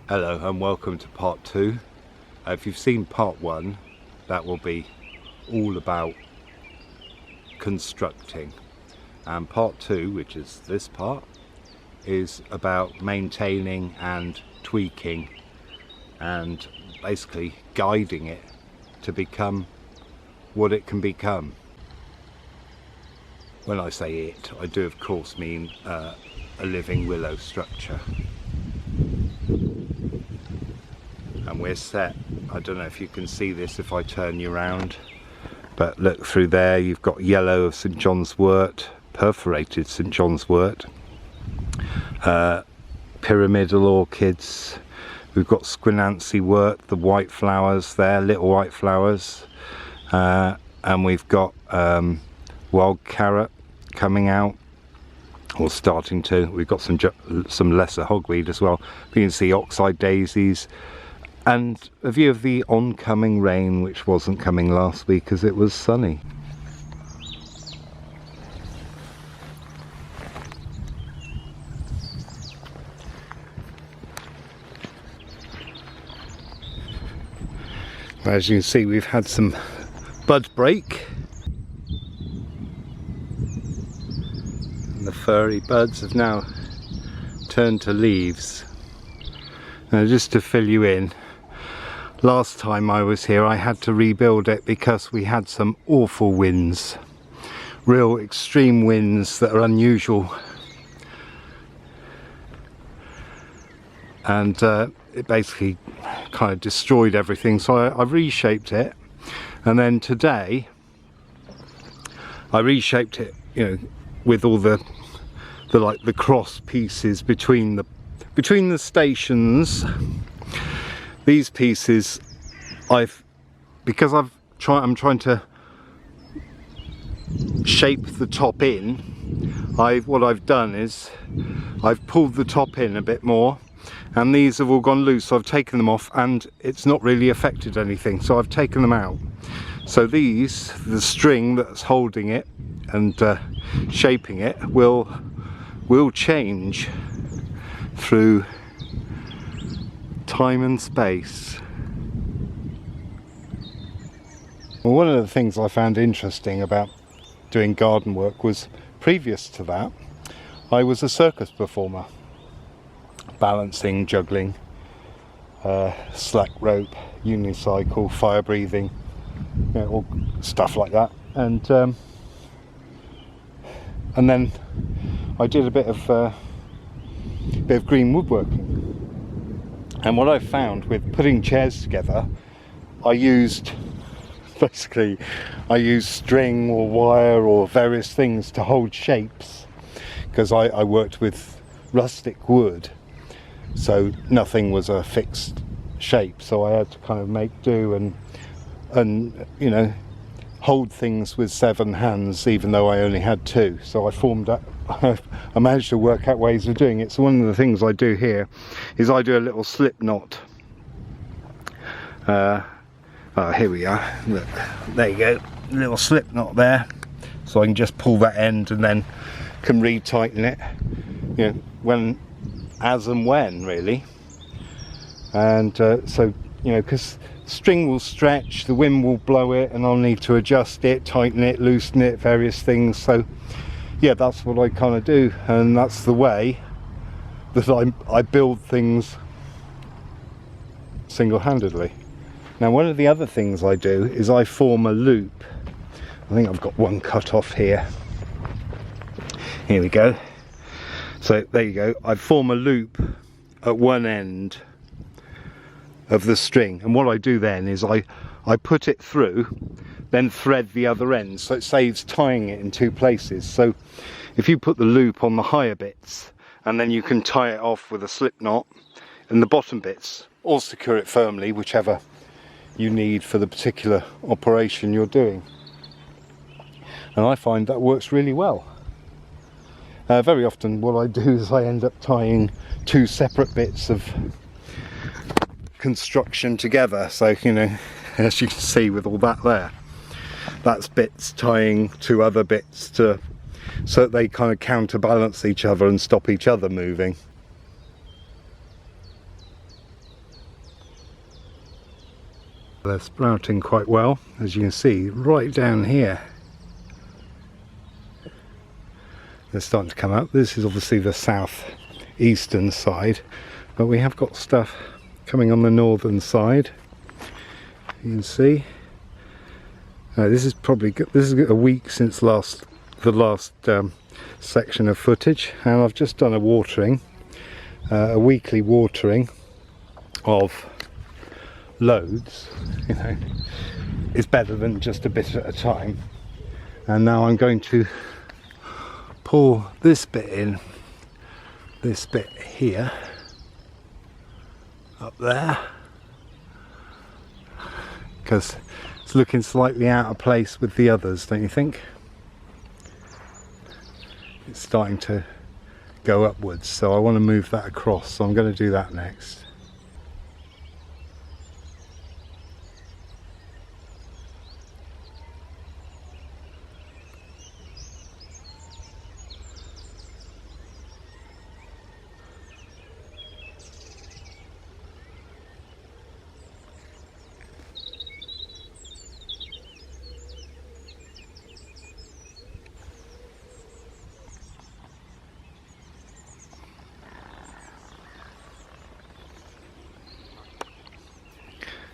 Hello and welcome to part 2. If you've seen part 1, that will be all about constructing, and part 2, which is this part, is about maintaining and tweaking and basically guiding it to become what it can become. When I say it, I do of course mean a living willow structure. And we're set. I don't know if you can see this if I turn you around, but look through there, you've got yellow of St John's wort, perforated St John's wort, pyramidal orchids, we've got squinancy wort, the white flowers there, little white flowers, and we've got wild carrot coming out, or starting to. We've got some lesser hogweed as well. You can see oxeye daisies, and a view of the oncoming rain, which wasn't coming last week as it was sunny. As you can see, we've had some bud break, and the furry buds have now turned to leaves. Now, just to fill you in, last time I was here I had to rebuild it because we had some awful winds, real extreme winds that are unusual, and it basically kind of destroyed everything, so I reshaped it. And then today I reshaped it, you know, with all the cross pieces between the stations. These pieces, I'm trying to shape the top in. What I've done is I've pulled the top in a bit more, and these have all gone loose, so I've taken them off, and it's not really affected anything, so I've taken them out. So these, the string that's holding it and shaping it, will change through time and space. Well, one of the things I found interesting about doing garden work was, previous to that, I was a circus performer, balancing, juggling, slack rope, unicycle, fire breathing, you know, all stuff like that. And then I did a bit of green woodworking. And what I found with putting chairs together, I used string or wire or various things to hold shapes, because I worked with rustic wood, so nothing was a fixed shape, so I had to kind of make do and you know, hold things with 7 hands even though I only had 2. So I managed to work out ways of doing it. So one of the things I do here is I do a little slip knot. Here we are, look, there you go, a little slip knot there, so I can just pull that end and then can retighten it, you know, as and when really. And so, you know, because string will stretch, the wind will blow it, and I'll need to adjust it, tighten it, loosen it, various things. So yeah, that's what I kind of do, and that's the way that I build things single-handedly. Now, one of the other things I do is I form a loop. I think I've got one cut off here. Here we go. So there you go. I form a loop at one end of the string, and what I do then is I put it through, then thread the other end, so it saves tying it in 2 places. So if you put the loop on the higher bits, and then you can tie it off with a slip knot, and the bottom bits, or secure it firmly, whichever you need for the particular operation you're doing. And I find that works really well. Very often what I do is I end up tying 2 separate bits of construction together. So, you know, as you can see with all that there, that's bits tying 2 other bits so that they kind of counterbalance each other and stop each other moving. They're sprouting quite well, as you can see, right down here. They're starting to come up. This is obviously the south-eastern side, but we have got stuff coming on the northern side. You can see. This is a week since the last section of footage, and I've just done a watering, a weekly watering of loads. You know, it's better than just a bit at a time. And now I'm going to pour this bit in, this bit here, up there, because it's looking slightly out of place with the others, don't you think? It's starting to go upwards, so I want to move that across, so I'm going to do that next.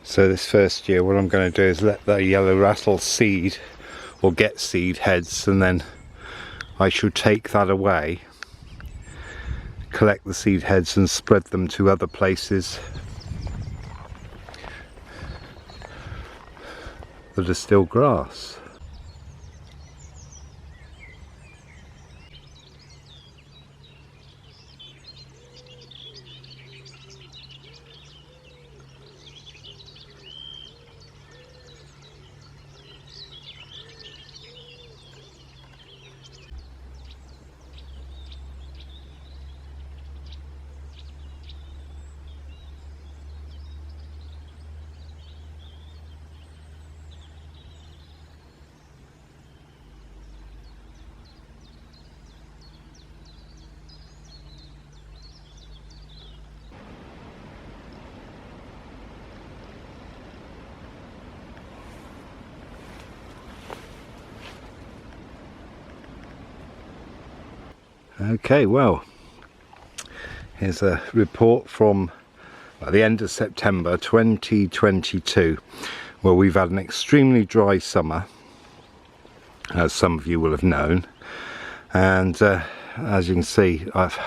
So this first year what I'm going to do is let the yellow rattle seed, or get seed heads, and then I should take that away, collect the seed heads and spread them to other places that are still grass. Okay, well, here's a report from the end of September 2022, where we've had an extremely dry summer, as some of you will have known, and as you can see, I've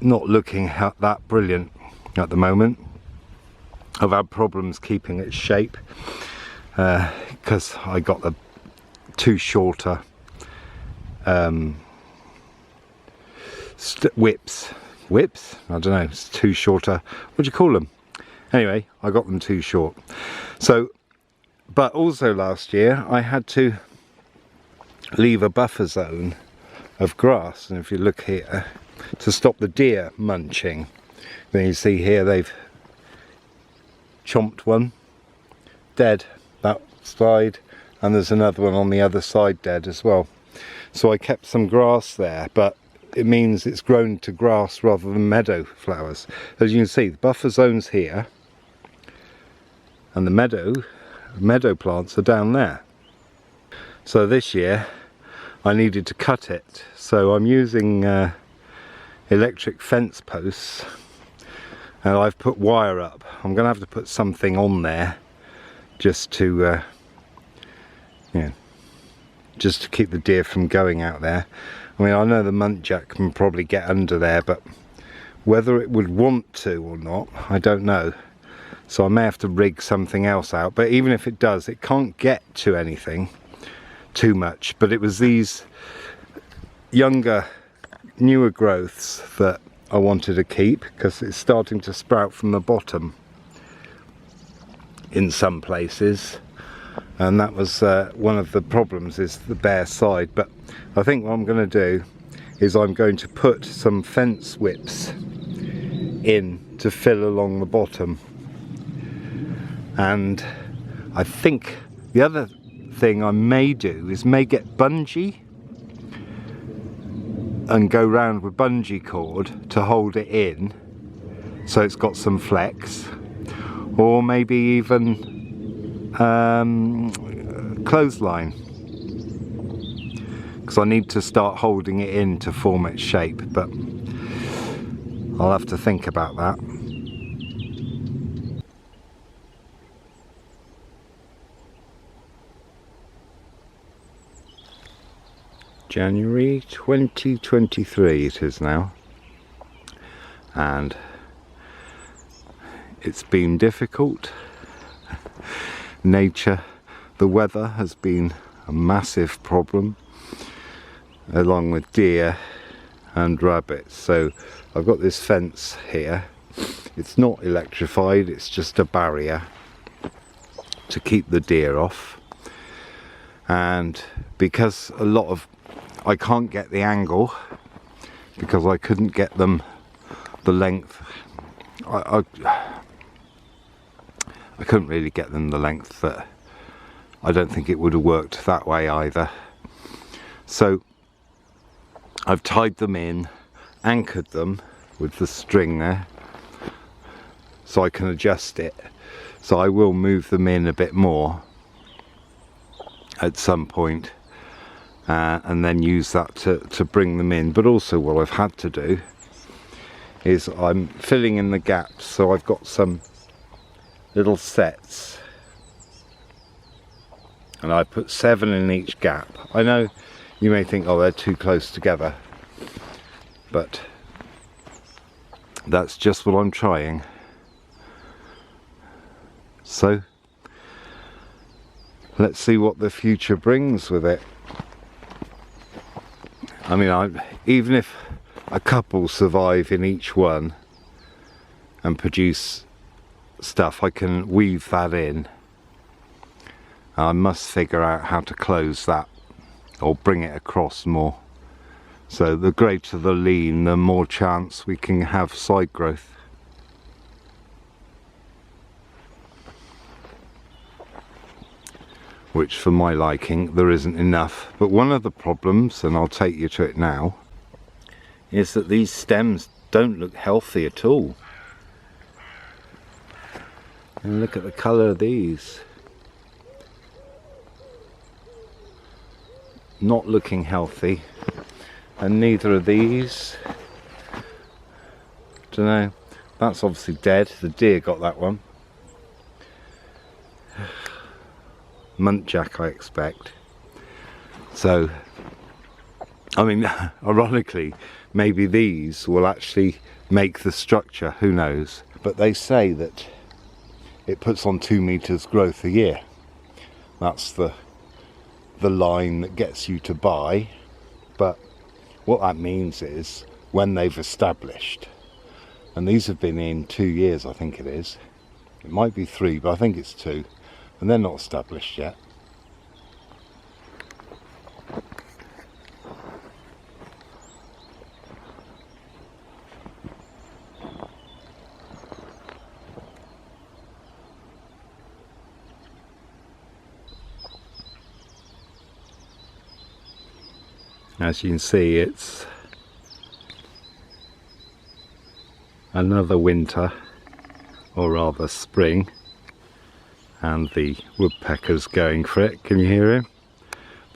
not looking that brilliant at the moment. I've had problems keeping its shape because I got the too shorter whips, I don't know, it's too shorter, what do you call them? Anyway, I got them too short. So, but also last year I had to leave a buffer zone of grass, and if you look here, to stop the deer munching. Then you see here they've chomped one, dead, that side, and there's another one on the other side dead as well. So I kept some grass there, but it means it's grown to grass rather than meadow flowers. As you can see, the buffer zone's here, and the meadow plants are down there. So this year I needed to cut it, so I'm using electric fence posts, and I've put wire up. I'm going to have to put something on there just to just to keep the deer from going out there. I mean, I know the muntjac can probably get under there, but whether it would want to or not, I don't know. So I may have to rig something else out, but even if it does, it can't get to anything too much. But it was these younger, newer growths that I wanted to keep, because it's starting to sprout from the bottom in some places. And that was one of the problems, is the bare side. But I think what I'm going to do is I'm going to put some fence whips in to fill along the bottom. And I think the other thing I may do is get bungee and go round with bungee cord to hold it in, so it's got some flex. or maybe even clothesline, because I need to start holding it in to form its shape, but I'll have to think about that. January 2023 it is now, and it's been difficult. Nature, the weather has been a massive problem, along with deer and rabbits. So I've got this fence here. It's not electrified, it's just a barrier to keep the deer off. And because I can't get the angle, because I couldn't get them the length, I couldn't really get them the length that I don't think it would have worked that way either. So I've tied them in, anchored them with the string there, so I can adjust it. So I will move them in a bit more at some point, and then use that to bring them in. But also what I've had to do is I'm filling in the gaps, so I've got some little sets, and I put 7 in each gap. I know you may think, oh, they're too close together, but that's just what I'm trying. So let's see what the future brings with it. I mean, even if a couple survive in each one and produce stuff, I can weave that in. I must figure out how to close that or bring it across more. So the greater the lean, the more chance we can have side growth. Which for my liking there isn't enough. But one of the problems, and I'll take you to it now, is that these stems don't look healthy at all. And look at the colour of these. Not looking healthy. And neither of these. Don't know. That's obviously dead. The deer got that one. Muntjac, I expect. So, I mean, ironically, maybe these will actually make the structure, who knows. But they say that it puts on 2 meters growth a year. That's the line that gets you to buy. But what that means is when they've established, and these have been in 2 years, I think it is. It might be 3, but I think it's 2. And they're not established yet. As you can see, it's another winter, or rather spring. And the woodpecker's going for it, can you hear him?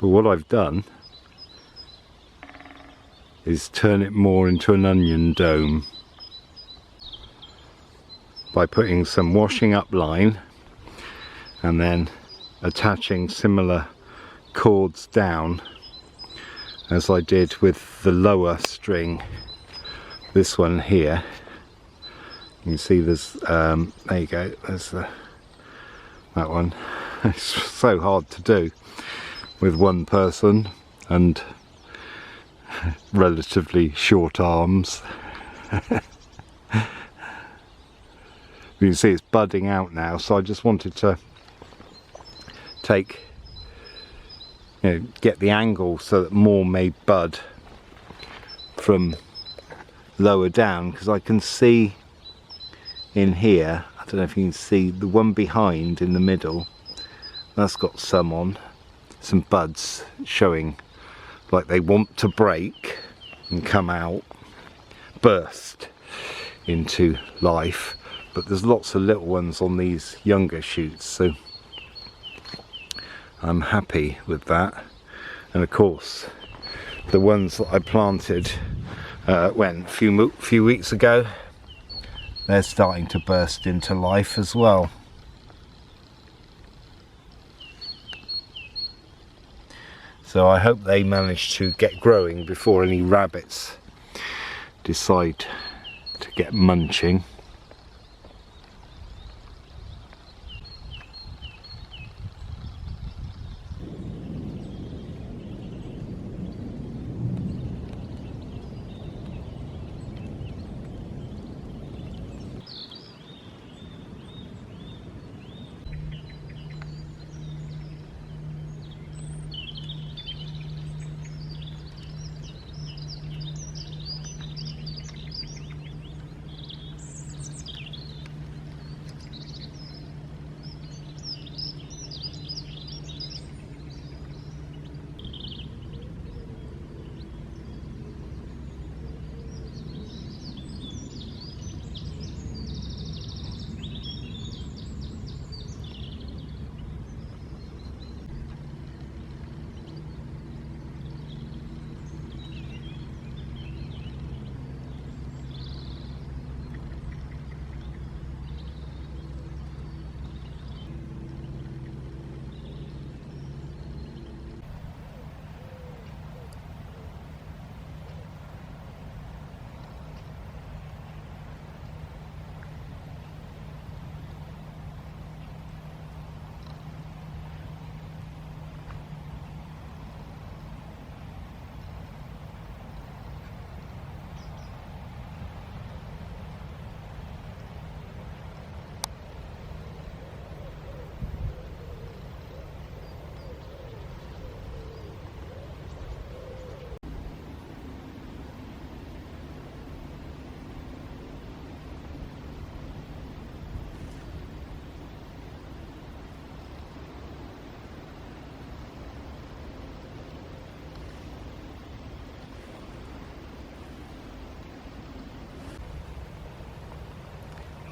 But what I've done is turn it more into an onion dome by putting some washing up line and then attaching similar cords down as I did with the lower string, this one here. You can see there's, there you go, there's that one. It's so hard to do with one person and relatively short arms. You can see it's budding out now, so I just wanted to get the angle so that more may bud from lower down, because I can see in here, I don't know if you can see the one behind in the middle, that's got some buds showing like they want to break and come out, burst into life. but there's lots of little ones on these younger shoots, so I'm happy with that. And of course the ones that I planted a few weeks ago, they're starting to burst into life as well. So I hope they manage to get growing before any rabbits decide to get munching.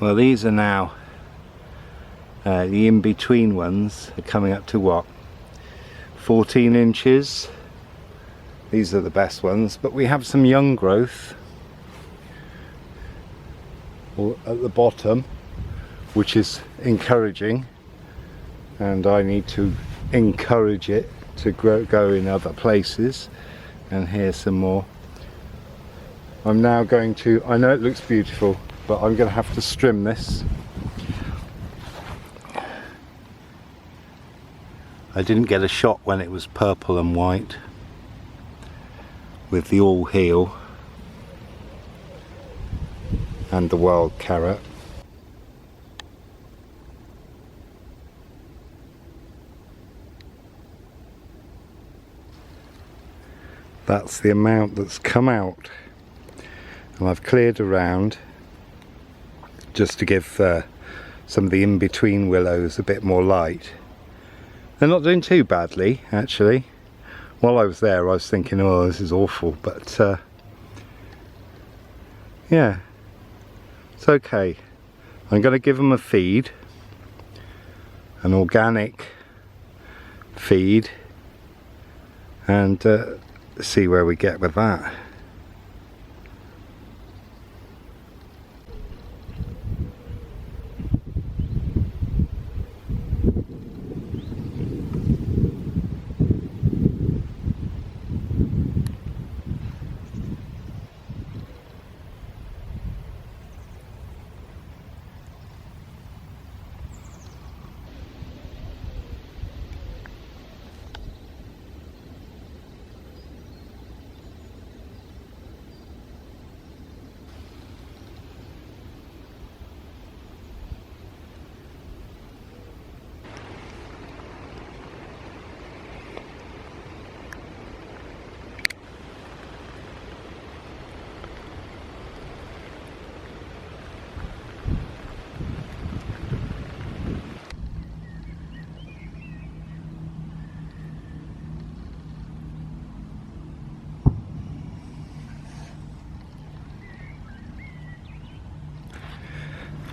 Well, these are now the in-between ones are coming up to what, 14 inches. These are the best ones, but we have some young growth at the bottom, which is encouraging, and I need to encourage it to go in other places. And here's some more. I'm now going to, I know it looks beautiful, but I'm going to have to trim this. I didn't get a shot when it was purple and white with the all heel and the wild carrot. That's the amount that's come out, and I've cleared around just to give some of the in-between willows a bit more light. They're not doing too badly, actually. While I was there I was thinking, oh, this is awful, but yeah, it's okay. I'm going to give them a feed, an organic feed, and see where we get with that.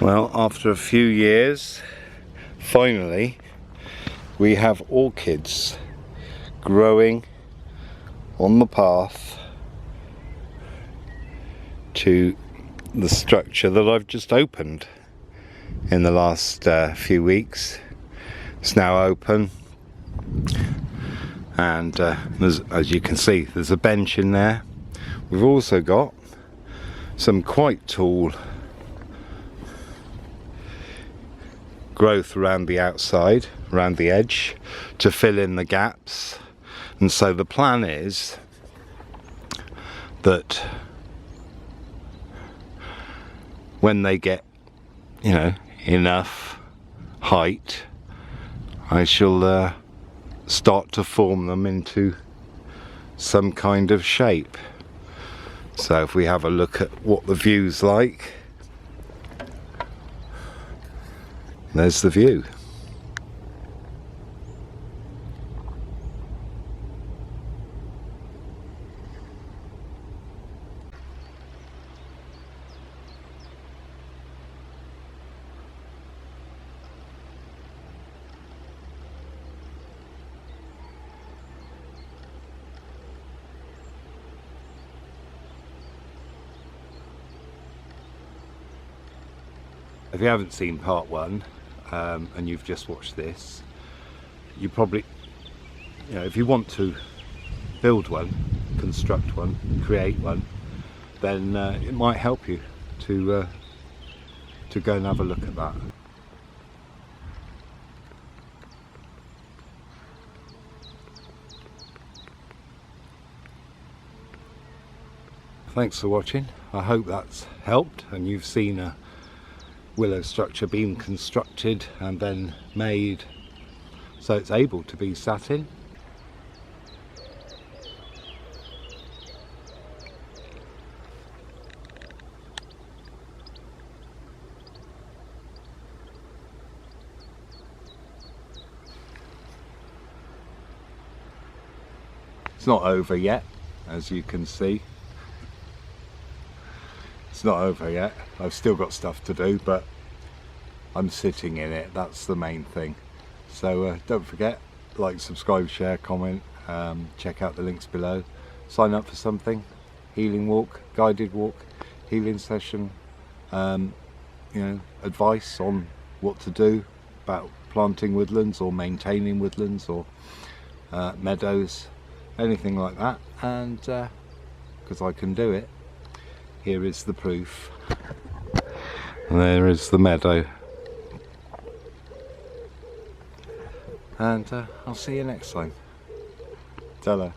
Well, after a few years, finally, we have orchids growing on the path to the structure that I've just opened in the last few weeks. It's now open, and as you can see, there's a bench in there. We've also got some quite tall growth around the outside, around the edge, to fill in the gaps. And so the plan is that when they get, you know, enough height, I shall start to form them into some kind of shape. So if we have a look at what the view's like, there's the view. If you haven't seen part one, and you've just watched this, you probably, you know, if you want to build one, construct one, create one, then it might help you to go and have a look at that. Thanks for watching. I hope that's helped and you've seen a willow structure being constructed and then made so it's able to be sat in. It's not over yet, as you can see. It's not over yet. I've still got stuff to do, but I'm sitting in it. That's the main thing. So don't forget, like, subscribe, share, comment, check out the links below, sign up for something, healing walk, guided walk, healing session, you know, advice on what to do about planting woodlands or maintaining woodlands or meadows, anything like that. And because I can do it, here is the proof. There is the meadow. And I'll see you next time. Ta-ra.